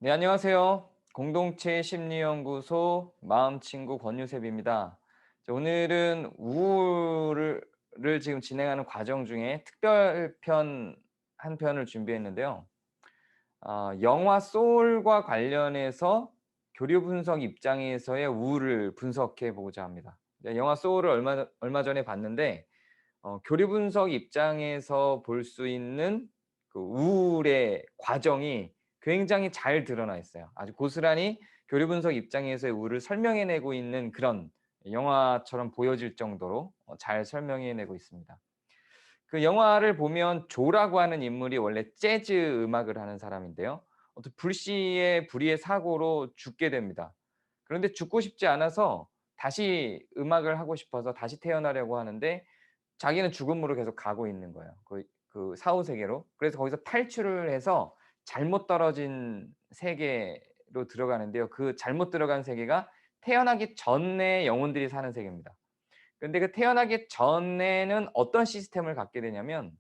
네, 안녕하세요. 공동체 심리연구소 마음친구 권유셉입니다. 오늘은 우울을 지금 진행하는 과정 중에 특별편 한 편을 준비했는데요. 영화 소울과 관련해서 교류 분석 입장에서의 우울을 분석해 보고자 합니다. 네, 영화 소울을 얼마 전에 봤는데 교류 분석 입장에서 볼 수 있는 그 우울의 과정이 굉장히 잘 드러나 있어요. 아주 고스란히 교류 분석 입장에서의 우울을 설명해 내고 있는 그런 영화처럼 보여질 정도로 잘 설명해 내고 있습니다. 그 영화를 보면 조라고 하는 인물이 원래 재즈 음악을 하는 사람인데요. 어떤 불시의 사고로 죽게 됩니다. 그런데 죽고 싶지 않아서 다시 음악을 하고 싶어서 다시 태어나려고 하는데 자기는 죽음으로 계속 가고 있는 거예요. 그 사후 세계로. 그래서 거기서 탈출을 해서 잘못 떨어진 세계로 들어가는데요. 그 잘못 들어간 세계가 태어나기 전에 영혼들이 사는 세계입니다. 근데 그 태어나기 전에는 어떤 시스템을 갖게 되냐면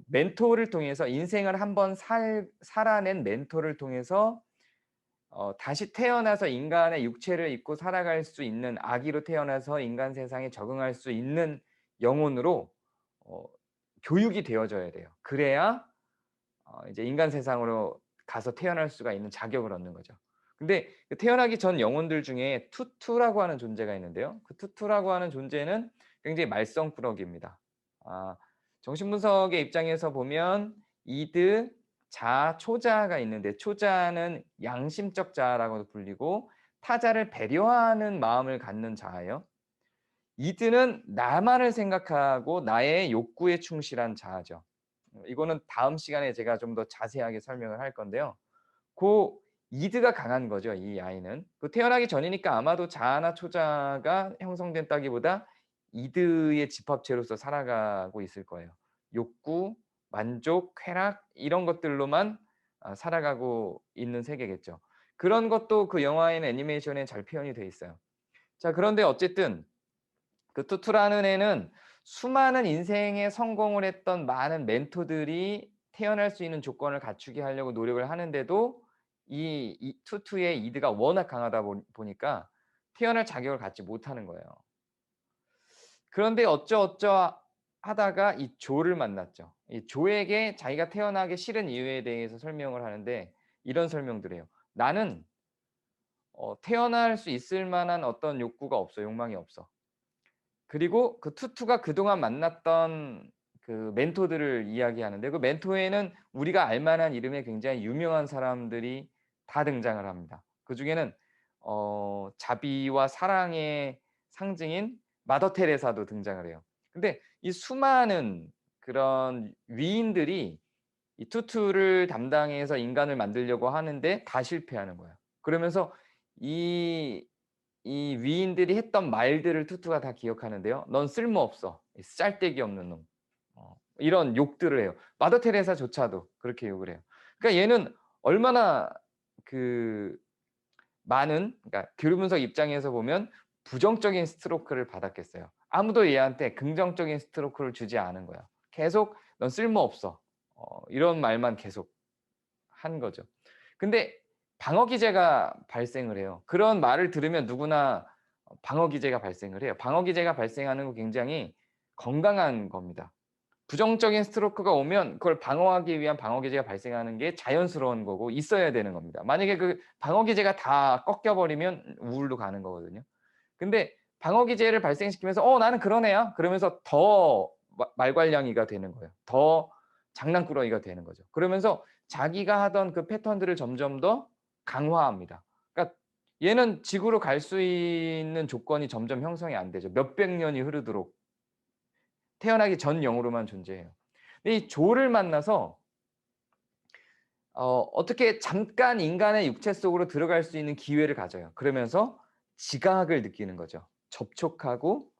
멘토를 통해서 인생을 한번 살아낸 멘토를 통해서 다시 태어나서 인간의 육체를 입고 살아갈 수 있는, 아기로 태어나서 인간 세상에 적응할 수 있는 영혼으로 어 교육이 되어져야 돼요. 그래야 이제 인간 세상으로 가서 태어날 수가 있는 자격을 얻는 거죠. 근데 그 태어나기 전 영혼들 중에 투투라고 하는 존재가 있는데요. 그 투투라고 하는 존재는 굉장히 말썽꾸러기입니다. 아 정신분석의 입장에서 보면 이드, 자, 초자가 있는데, 초자는 양심적 자아라고도 불리고 타자를 배려하는 마음을 갖는 자아예요. 이드는 나만을 생각하고 나의 욕구에 충실한 자아죠. 이거는 다음 시간에 제가 좀 더 자세하게 설명을 할 건데요. 고 이드가 강한 거죠, 이 아이는. 그 태어나기 전이니까 아마도 자아나 초자가 형성됐다기보다 이드의 집합체로서 살아가고 있을 거예요. 욕구, 만족, 쾌락 이런 것들로만 살아가고 있는 세계겠죠. 그런 것도 그 영화에는 애니메이션에 잘 표현이 돼 있어요. 자, 그런데 어쨌든 그 투투라는 애는 수많은 인생에 성공을 했던 많은 멘토들이 태어날 수 있는 조건을 갖추게 하려고 노력을 하는데도 이 투투의 이드가 워낙 강하다 보니까 태어날 자격을 갖지 못하는 거예요. 그런데 어쩌어쩌 하다가 이 조를 만났죠. 이 조에게 자기가 태어나기 싫은 이유에 대해서 설명을 하는데 이런 설명들을 해요. "나는 태어날 수 있을 만한 어떤 욕구가 없어. 욕망이 없어. 그리고 그 투투가 그동안 만났던 그 멘토들을 이야기하는데, 그 멘토에는 우리가 알 만한 이름의 굉장히 유명한 사람들이 다 등장을 합니다. 그중에는 자비와 사랑의 상징인 마더 테레사도 등장을 해요. 근데 이 수많은 그런 위인들이 이 투투를 담당해서 인간을 만들려고 하는데 다 실패하는 거예요. 그러면서 이 위인들이 했던 말들을 투투가 다 기억하는데요. "넌 쓸모없어. 이 쌀데기 없는 놈." 이런 욕들을 해요. 마더 테레사조차도 그렇게 욕을 해요. 그러니까 얘는 얼마나 그 많은, 그러니까 교류 분석 입장에서 보면 부정적인 스트로크를 받았겠어요. 아무도 얘한테 긍정적인 스트로크를 주지 않은 거야. 계속 "넌 쓸모없어." 이런 말만 계속 한 거죠. 근데 방어 기제가 발생을 해요. 그런 말을 들으면 누구나 방어 기제가 발생을 해요. 방어 기제가 발생하는 거 굉장히 건강한 겁니다. 부정적인 스트로크가 오면 그걸 방어하기 위한 방어 기제가 발생하는 게 자연스러운 거고 있어야 되는 겁니다. 만약에 그 방어 기제가 다 꺾여 버리면 우울로 가는 거거든요. 근데 방어 기제를 발생시키면서 나는 그런 애야." 그러면서 더 말괄량이가 되는 거예요. 더 장난꾸러기가 되는 거죠. 그러면서 자기가 하던 그 패턴들을 점점 더 강화합니다. 그러니까 얘는 지구로 갈 수 있는 조건이 점점 형성이 안 되죠. 몇백 년이 흐르도록 태어나기 전 영으로만 존재해요. 근데 이 조를 만나서 어떻게 잠깐 인간의 육체 속으로 들어갈 수 있는 기회를 가져요. 그러면서 지각을 느끼는 거죠. 접촉하고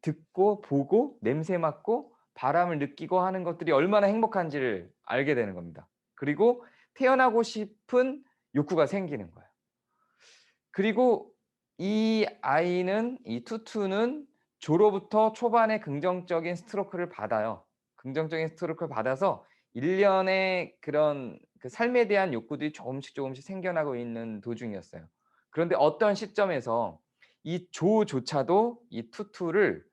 듣고 보고 냄새 맡고 바람을 느끼고 하는 것들이 얼마나 행복한지를 알게 되는 겁니다. 그리고 태어나고 싶은 욕구가 생기는 거예요. 그리고 이 투투는 조로부터 초반에 긍정적인 스트로크를 받아요. 긍정적인 스트로크를 받아서 일련의 그런 그 삶에 대한 욕구들이 조금씩 조금씩 생겨나고 있는 도중이었어요. 그런데 어떤 시점에서 이 조조차도 이 투투를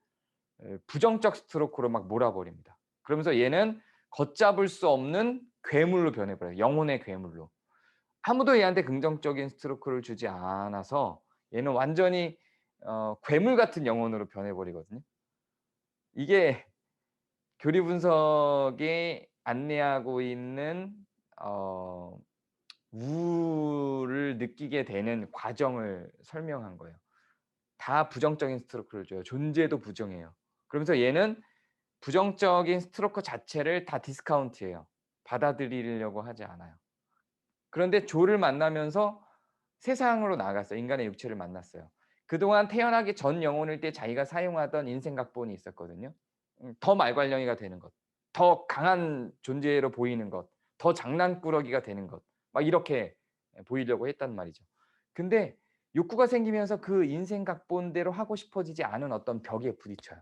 부정적 스트로크로 막 몰아버립니다. 그러면서 얘는 걷잡을 수 없는 괴물로 변해버려요. 영혼의 괴물로. 아무도 얘한테 긍정적인 스트로크를 주지 않아서 얘는 완전히 괴물 같은 영혼으로 변해버리거든요. 이게 교리 분석이 안내하고 있는 어 우울을 느끼게 되는 과정을 설명한 거예요. 다 부정적인 스트로크를 줘요. 존재도 부정해요. 그러면서 얘는 부정적인 스트로크 자체를 다 디스카운트해요. 받아들이려고 하지 않아요. 그런데 조를 만나면서 세상으로 나갔어요. 인간의 육체를 만났어요. 그동안 태어나기 전 영혼일 때 자기가 사용하던 인생 각본이 있었거든요. 더 말괄량이가 되는 것, 더 강한 존재로 보이는 것, 더 장난꾸러기가 되는 것, 막 이렇게 보이려고 했단 말이죠. 근데 욕구가 생기면서 그 인생 각본대로 하고 싶어지지 않은 어떤 벽에 부딪혀요.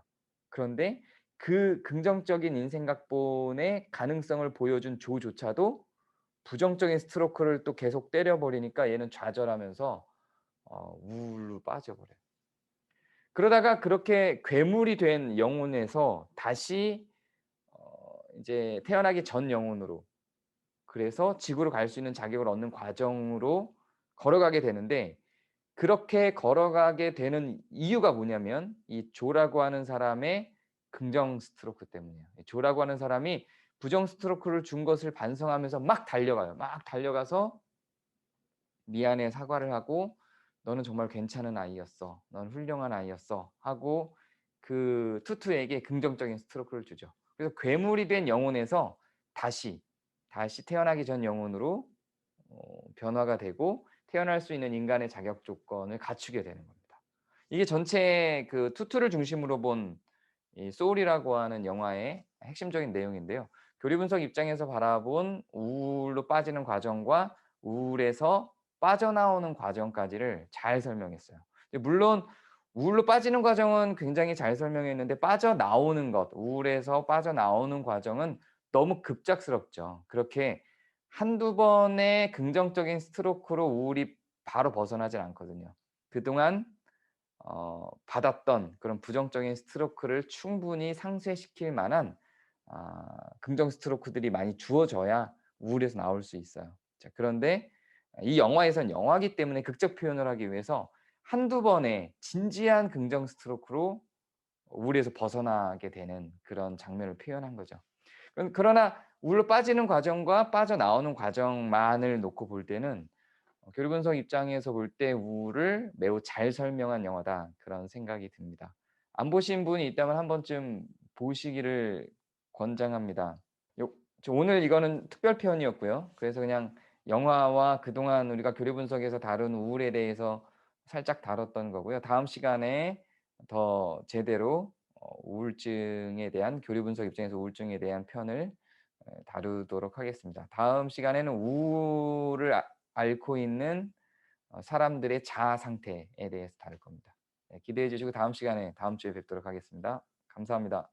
그런데 그 긍정적인 인생 각본의 가능성을 보여준 조조차도 부정적인 스트로크를 또 계속 때려 버리니까 얘는 좌절하면서 우울로 빠져버려요. 그러다가 그렇게 괴물이 된 영혼에서 다시 이제 태어나기 전 영혼으로, 그래서 지구로 갈 수 있는 자격을 얻는 과정으로 걸어가게 되는데, 그렇게 걸어가게 되는 이유가 뭐냐면 이 조라고 하는 사람의 긍정 스트로크 때문이에요. 이 조라고 하는 사람이 부정 스트로크를 준 것을 반성하면서 막 달려가요. 막 달려가서 미안해 사과를 하고 "너는 정말 괜찮은 아이였어. 넌 훌륭한 아이였어." 하고 그 투투에게 긍정적인 스트로크를 주죠. 그래서 괴물이 된 영혼에서 다시, 다시 태어나기 전 영혼으로 변화가 되고 태어날 수 있는 인간의 자격 조건을 갖추게 되는 겁니다. 이게 전체 그 투투를 중심으로 본 이 소울이라고 하는 영화의 핵심적인 내용인데요. 교리 분석 입장에서 바라본 우울로 빠지는 과정과 우울에서 빠져나오는 과정까지를 잘 설명했어요. 물론 우울로 빠지는 과정은 굉장히 잘 설명했는데 빠져나오는 것, 우울에서 빠져나오는 과정은 너무 급작스럽죠. 그렇게 한두 번의 긍정적인 스트로크로 우울이 바로 벗어나질 않거든요. 그동안 받았던 그런 부정적인 스트로크를 충분히 상쇄시킬 만한 긍정 스트로크들이 많이 주어져야 우울에서 나올 수 있어요. 자, 그런데 이 영화에선 영화기 때문에 극적 표현을 하기 위해서 한두 번의 진지한 긍정 스트로크로 우울에서 벗어나게 되는 그런 장면을 표현한 거죠. 그러나 우울로 빠지는 과정과 빠져나오는 과정만을 놓고 볼 때는 교리 분석 입장에서 볼 때 우울을 매우 잘 설명한 영화다, 그런 생각이 듭니다. 안 보신 분이 있다면 한 번쯤 보시기를 권장합니다. 요 오늘 이거는 특별 편이었고요. 그래서 그냥 영화와 그동안 우리가 교리 분석에서 다룬 우울에 대해서 살짝 다뤘던 거고요. 다음 시간에 더 제대로 우울증에 대한, 교리 분석 입장에서 우울증에 대한 편을 다루도록 하겠습니다. 다음 시간에는 우울을 앓고 있는 사람들의 자아 상태에 대해서 다룰 겁니다. 네, 기대해 주시고 다음 시간에 다음 주에 뵙도록 하겠습니다. 감사합니다.